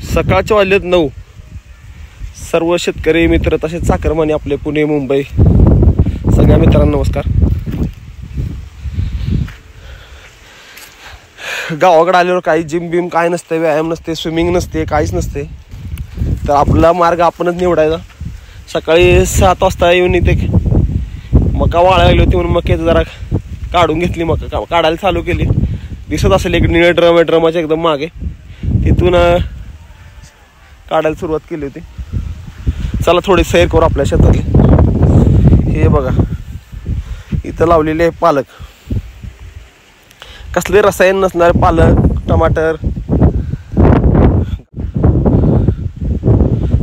सकाळचे वाजलेत 9. सर्व शेतकरी मित्र तसेच चाकरमानी आपले पुणे मुंबई सगळ्या मित्रांना नमस्कार. गावाकडे आल्यावर काही जिम बिम काय नसते, व्यायाम नसते, स्विमिंग नसते, काहीच नसते. तर आपला मार्ग आपणच निवडायचा. सकाळी 7 वाजता येऊन इथे मका वाळायला लागली होती म्हणून मक्याचं जरा काढून घेतली. मका काढायला चालू केली. दिसत असेल एक निळे ड्रम आहे, ड्रमाच्या एकदम मागे तिथून काढायला सुरुवात केली होती. चला थोडी सैर करू आपल्या शेतातली. हे बघा इथं लावलेले आहे पालक. कसले रसायन नसणारे पालक, टमाटर,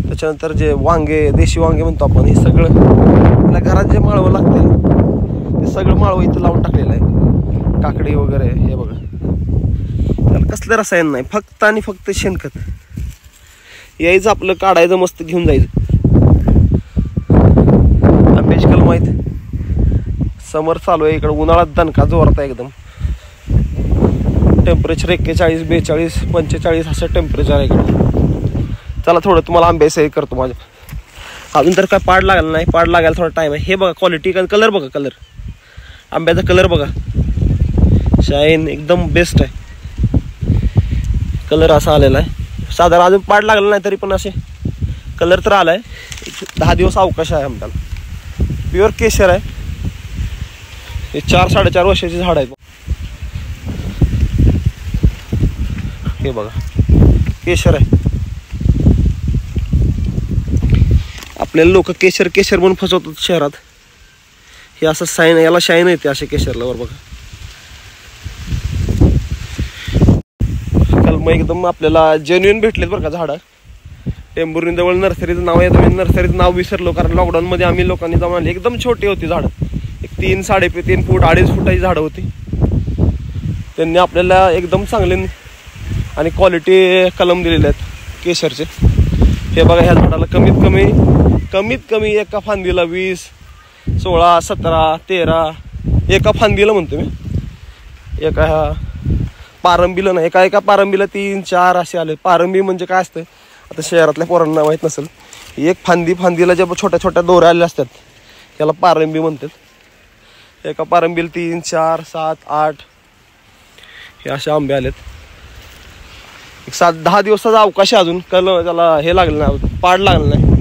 त्याच्यानंतर जे वांगे, देशी वांगे म्हणतो आपण, हे सगळं आपल्या घरात जे माळवं लागते ते सगळं माळवं इथं लावून टाकलेलं आहे. काकडी वगैरे हे बघा. त्याला कसलं रसायन नाही, फक्त आणि फक्त शेणखत. यायचं आपलं, काढायचं, मस्त घेऊन जायचं. आंब्याची कलम आहेत. समर चालू आहे इकडं. उन्हाळ्यात दणका जोरात आहे एकदम. टेम्परेचर 41, 42, 45 असं टेम्परेचर आहे इकडं. चला थोडं तुम्हाला आंबे सही करतो माझ्या. अजून तर काय पाड लागला नाही, पाड लागायला थोडा टाईम आहे. हे बघा क्वालिटी, कलर बघा, कलर आंब्याचा कलर बघा, शाईन एकदम बेस्ट आहे. कलर असा आलेला आहे. साधारण अजून पाड लागला नाही तरी पण असे कलर तर आलाय. 10 दिवस अवकाश आहे आंब्याला. प्युअर केशर आहे. हे 4-4.5 वर्षाची झाड आहे. हे बघा केशर आहे. आपल्याला लोक केशर केशर म्हणून फसवतात शहरात. हे असं साईन, याला शाईन येते असे केशरला. वर बघा कलम एकदम आपल्याला जेन्युइन भेटलेत बरं का झाडं. टेंभुर्णी जवळ नर्सरीचं नाव आहे. तुम्ही नर्सरीचं नाव विसरलो कारण लॉकडाऊनमध्ये आम्ही लोकांनी जाऊन आणली. एकदम छोटी होती झाडं, एक 3, 3.5 फूट 2.5 फुटाची झाडं होती. त्यांनी आपल्याला एकदम चांगले आणि क्वालिटी कलम दिलेले आहेत केशरचे. हे बघा ह्या झाडाला कमीत कमी एका फांदीला 20, 16, 17, 13 एका फांदीला म्हणतो मी. एका पारंबीला नाही, एका पारंबीला 3, 4 असे आले. पारंबी म्हणजे काय असतं आता शहरातल्या पोरांना माहीत नसेल. एक फांदीला ज्या छोट्या छोट्या दोऱ्या आलेल्या असतात याला पारंबी म्हणतात. एका पारंबीला 3, 4, 7, 8 हे असे आंबे आलेत. एक 7-10 दिवसाचा अवकाश आहे अजून. त्याला हे लागलं नाही, पाड लागलं नाही.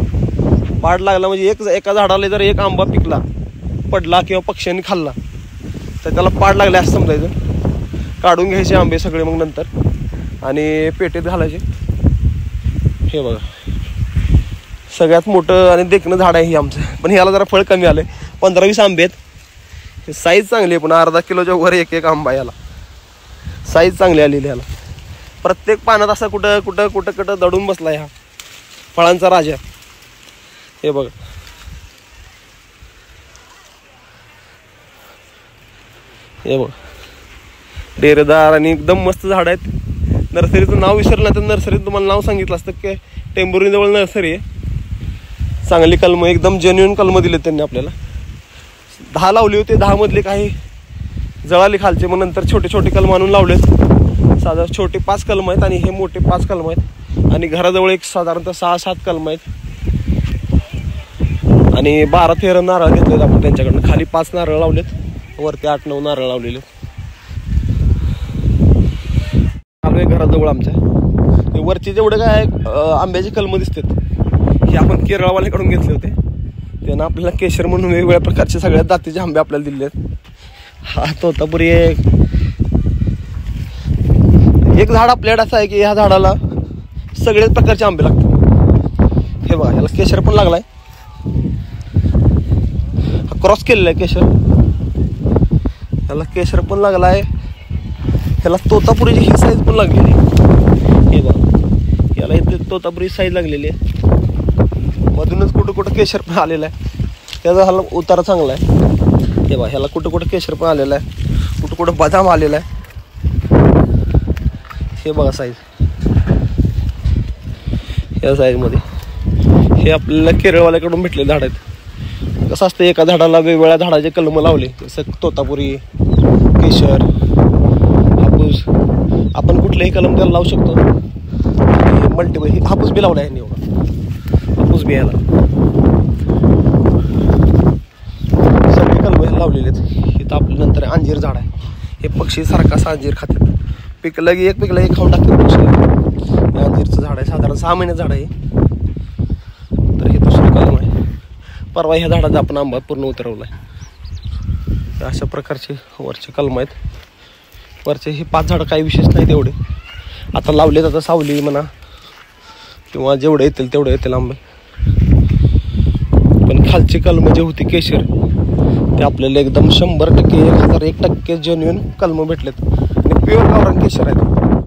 पाड लागला म्हणजे एका झाडाला जर एक आंबा पिकला, पडला किंवा पक्ष्यांनी खाल्ला तर त्याला पाड लागले असं समजायचं. काढून घ्यायचे आंबे सगळे मग नंतर आणि पेटीत घालायचे. हे बघा सगळ्यात मोठं आणि देखणं झाड आहे हे आमचं. पण ह्याला जरा फळ कमी आलं आहे. 15-20 आंबे आहेत. साईज चांगली आहे पण अर्धा किलोच्या वर एक आंबा. याला साईज चांगली आलेली. ह्याला प्रत्येक पानात असा कुठं दडून बसला ह्या फळांचा राजा. हे बघा हे बघा डेरेदार आणि एकदम मस्त झाड आहेत. नर्सरीचं नाव विसरलं तर नर्सरीत तुम्हाला नाव सांगितलं असतं की टेंभुर्णी जवळ नर्सरी आहे. चांगली कलम, एकदम जेन्युइन कलम दिले त्यांनी आपल्याला. 10 लावली होती. 10 मधले काही जळाली खालचे. मग नंतर छोटे छोटे कलम आणून लावलेत. साधारण छोटे 5 कलम आहेत आणि हे मोठे 5 कलम आहेत. आणि घराजवळ एक साधारणतः 6-7 कलम आहेत. आणि 12-13 नारळ घेतलेत आपण त्यांच्याकडनं. खाली 5 नारळ लावलेत, वरती 8-9 नारळ लावलेले. चालू आहे घराजवळ आमच्या. वरती जेवढे काय आंब्याची कलम दिसतात हे आपण केरळवाल्याकडून घेतले होते. त्यांना आपल्याला केशर म्हणून वेगवेगळ्या प्रकारचे सगळ्या जातीचे आंबे आपल्याला दिले आहेत. हा तोतापुरी एक झाड आपल्याकडे असं आहे की ह्या झाडाला सगळेच प्रकारचे आंबे लागतात. हे बघा ह्याला केशर पण लागलाय. हा क्रॉस केलेला आहे केशर. ह्याला केशर पण लागलाय. ह्याला तोतापुरीची ही साईज पण लागलेली आहे. हे बघा याला इथे तोतापुरी साईज लागलेली आहे. मधूनच कुठं केशर पण आलेलं आहे. त्याचा ह्याला उतारा चांगला आहे. हे बघा ह्याला कुठं केशर पण आलेलं आहे. कुठं बदाम आलेला आहे. हे बघा साईज, या साईजमध्ये. हे आपल्याला केरळवाल्याकडून भेटलेले झाड आहेत. कसं असतं एका झाडाला वेगवेगळ्या झाडाचे कलम लावले. जसं तोतापुरी, केशर, हापूस, आपण कुठलेही कलम त्याला लावू शकतो. क्वालिटी. हापूस बी लावला यांनी एवढा, हापूस बी यायला सगळे कलम ह्याला लावलेले आहेत. इथं आपल्या नंतर अंजीर झाड आहे. हे पक्षी सारखा असं अंजीर खातात, पिकलं की एक पिकलं एक खाऊन टाकतात पक्षी. हे अंजीरचं झाड आहे, साधारण 6 महिन्याचं झाड आहे. तर हे दुसरं कलम आहे. परवा ह्या झाडाचा आपण आंबा पूर्ण उतरवला आहे. अशा प्रकारचे वरचे कलम आहेत. वरचे हे 5 झाडं काही विशेष नाहीत एवढे. आता लावलेत, आता सावली म्हणा किंवा जेवढे येतील तेवढे येतील आंबे. पण खालची कलम जे होती केशर, ते आपल्याला एकदम 100% 1001% जेन्युइन कलम भेटलेत आणि प्युअर गावरान केशर आहेत.